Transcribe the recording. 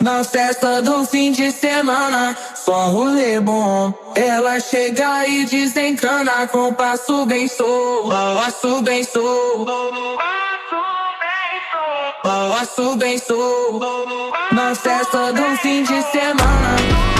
Na festa do fim de semana, só rolê bom. Ela chega e desencana com passo bem solto, passo bem solto, passo bem solto. Na festa do fim de semana.